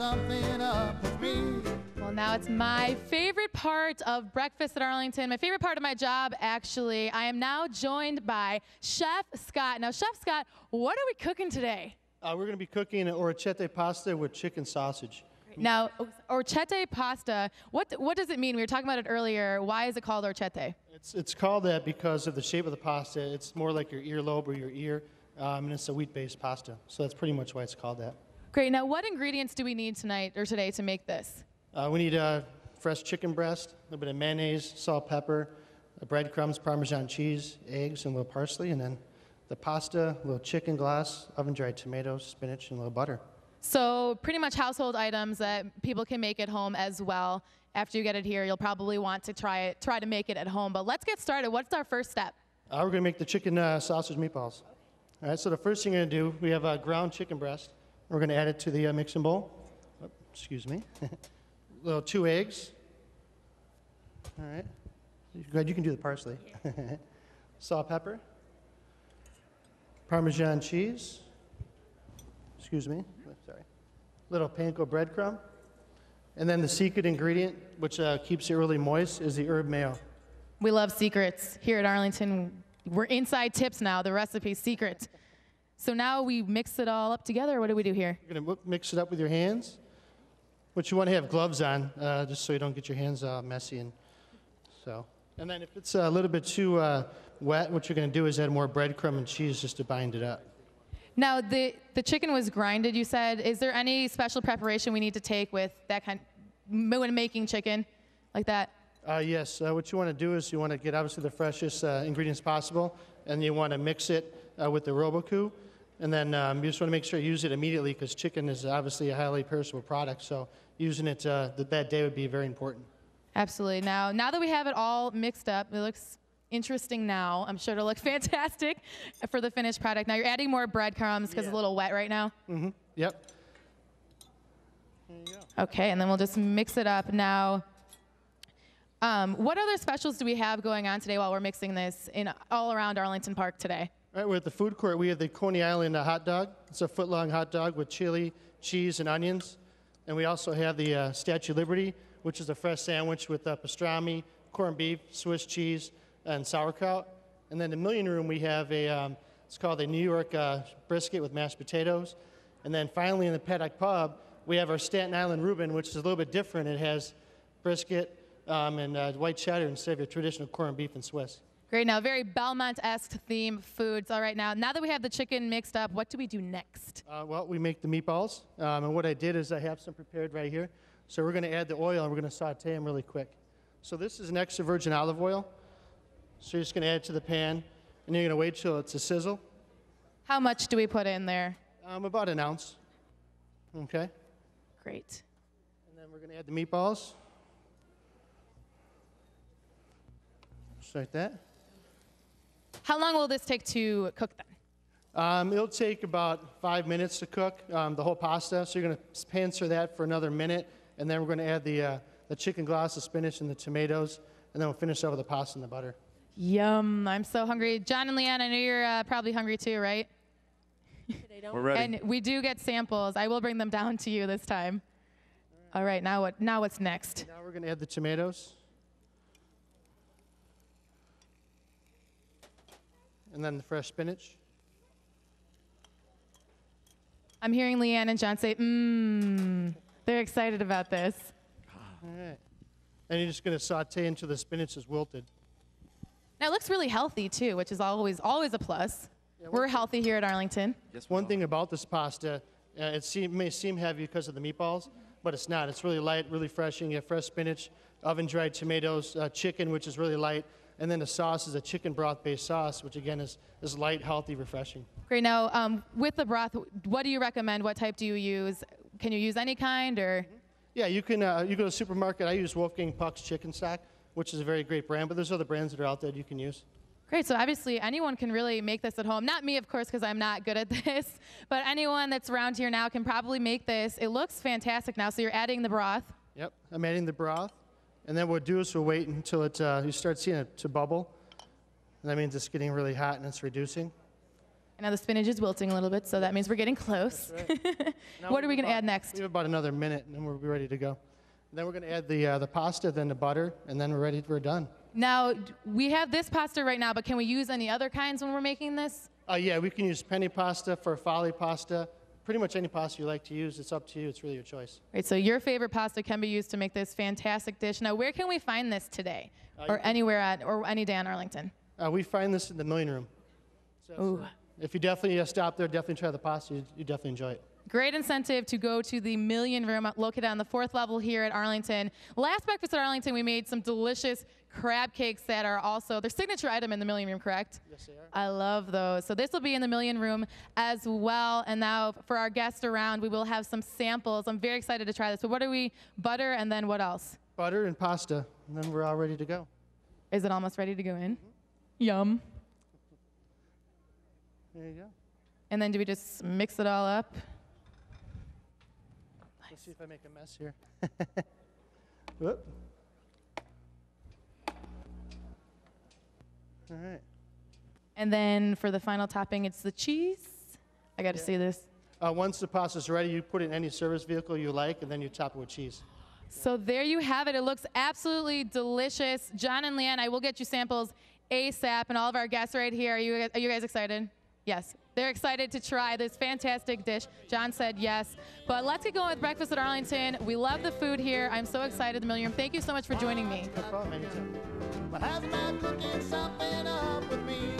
something up with me. Well, now it's my favorite part of breakfast at Arlington, my favorite part of my job, actually. I am now joined by Chef Scott. Now, Chef Scott, what are we cooking today? We're going to be cooking an orecchiette pasta with chicken sausage. Now, orecchiette pasta, what does it mean? We were talking about it earlier. Why is it called orecchiette? It's called that because of the shape of the pasta. It's more like your earlobe or your ear, and it's a wheat-based pasta. So that's pretty much why it's called that. Great. Now, what ingredients do we need tonight or today to make this? We need fresh chicken breast, a little bit of mayonnaise, salt, pepper, breadcrumbs, Parmesan cheese, eggs, and a little parsley, and then the pasta, a little chicken glass, oven-dried tomatoes, spinach, and a little butter. So pretty much household items that people can make at home as well. After you get it here, you'll probably want to try to make it at home. But let's get started. What's our first step? We're going to make the chicken sausage meatballs. All right, so the first thing we're going to do, we have ground chicken breast. We're going to add it to the mixing bowl. Oh, excuse me. Little 2 eggs. All right. Go ahead, you can do the parsley. Salt, pepper. Parmesan cheese. Excuse me. Sorry. Little panko breadcrumb. And then the secret ingredient, which keeps it really moist, is the herb mayo. We love secrets here at Arlington. We're inside tips now, the recipe's secret. So now we mix it all up together. What do we do here? You're going to mix it up with your hands. But you want to have gloves on, just so you don't get your hands messy. And then if it's a little bit too wet, what you're going to do is add more breadcrumb and cheese just to bind it up. Now, the chicken was grinded, you said. Is there any special preparation we need to take with that kind, when making chicken like that? Yes. What you want to do is you want to get, obviously, the freshest ingredients possible, and you want to mix it with the Roboku. And then you just want to make sure you use it immediately because chicken is obviously a highly perishable product, so using it that day would be very important. Absolutely. Now that we have it all mixed up, it looks interesting now. I'm sure it'll look fantastic for the finished product. Now you're adding more breadcrumbs because it's a little wet right now? Mm-hmm. Yep. There you go. Okay, and then we'll just mix it up. Now, what other specials do we have going on today while we're mixing this all around Arlington Park today? All right, we're at the food court. We have the Coney Island hot dog. It's a foot-long hot dog with chili, cheese, and onions. And we also have the Statue of Liberty, which is a fresh sandwich with pastrami, corned beef, Swiss cheese, and sauerkraut. And then in the Million Room, we have it's called a New York brisket with mashed potatoes. And then finally in the Paddock Pub, we have our Staten Island Reuben, which is a little bit different. It has brisket and white cheddar instead of your traditional corned beef and Swiss. Great. Now, very Belmont-esque theme foods. All right, now that we have the chicken mixed up, what do we do next? Well, we make the meatballs. And what I did is I have some prepared right here. So we're going to add the oil, and we're going to saute them really quick. So this is an extra virgin olive oil. So you're just going to add it to the pan, and you're going to wait till it's a sizzle. How much do we put in there? About an ounce. Okay. Great. And then we're going to add the meatballs. Just like that. How long will this take to cook then? It'll take about 5 minutes to cook the whole pasta. So you're going to pan-sear that for another minute, and then we're going to add the chicken glass, the spinach, and the tomatoes, and then we'll finish up with the pasta and the butter. Yum! I'm so hungry. John and Leanne, I know you're probably hungry too, right? We're ready. And we do get samples. I will bring them down to you this time. All right. Now what's next? Now we're going to add the tomatoes. And then the fresh spinach. I'm hearing Leanne and John say, they're excited about this. All right. And you're just going to saute until the spinach is wilted. Now, it looks really healthy, too, which is always a plus. Yeah, We're healthy here at Arlington. Yes, one thing about this pasta, it may seem heavy because of the meatballs, but it's not. It's really light, really refreshing. You have fresh spinach, oven-dried tomatoes, chicken, which is really light, and then the sauce is a chicken broth-based sauce, which, again, is light, healthy, refreshing. Great. Now, with the broth, what do you recommend? What type do you use? Can you use any kind, or? Yeah, you can. You go to the supermarket. I use Wolfgang Puck's chicken stock, which is a very great brand, but there's other brands that are out there that you can use. Great. So obviously, anyone can really make this at home. Not me, of course, because I'm not good at this, but anyone that's around here now can probably make this. It looks fantastic now. So you're adding the broth. Yep, I'm adding the broth. And then what we'll do is we'll wait until you start seeing it to bubble. And that means it's getting really hot and it's reducing. Now the spinach is wilting a little bit, so that means we're getting close. Right. What are we going to add next? We have about another minute, and then we'll be ready to go. And then we're going to add the pasta, then the butter, and then we're done. Now, we have this pasta right now, but can we use any other kinds when we're making this? Yeah, we can use penne pasta, farfalle pasta, pretty much any pasta you like to use. It's up to you. It's really your choice. Right, so your favorite pasta can be used to make this fantastic dish. Now, where can we find this today, or anywhere or any day in Arlington? We find this in the Million Room. So if you definitely stop there, definitely try the pasta. You definitely enjoy it. Great incentive to go to the Million Room located on the 4th level here at Arlington. Last breakfast at Arlington, we made some delicious crab cakes that are also their signature item in the Million Room, correct? Yes, they are. I love those. So this will be in the Million Room as well. And now for our guests around, we will have some samples. I'm very excited to try this. So what are we? Butter and then what else? Butter and pasta, and then we're all ready to go. Is it almost ready to go in? Yum. There you go. And then do we just mix it all up? Let's see if I make a mess here. Whoop. All right. And then for the final topping, it's the cheese. I got to see this. Once the pasta's ready, you put it in any service vehicle you like, and then you top it with cheese. So there you have it. It looks absolutely delicious. John and Leanne, I will get you samples ASAP, and all of our guests right here. Are you guys excited? Yes. They're excited to try this fantastic dish. John said yes. But let's get going with breakfast at Arlington. We love the food here. I'm so excited, the Million Room. Thank you so much for joining me. No problem, anytime. But how's about cooking something up with me?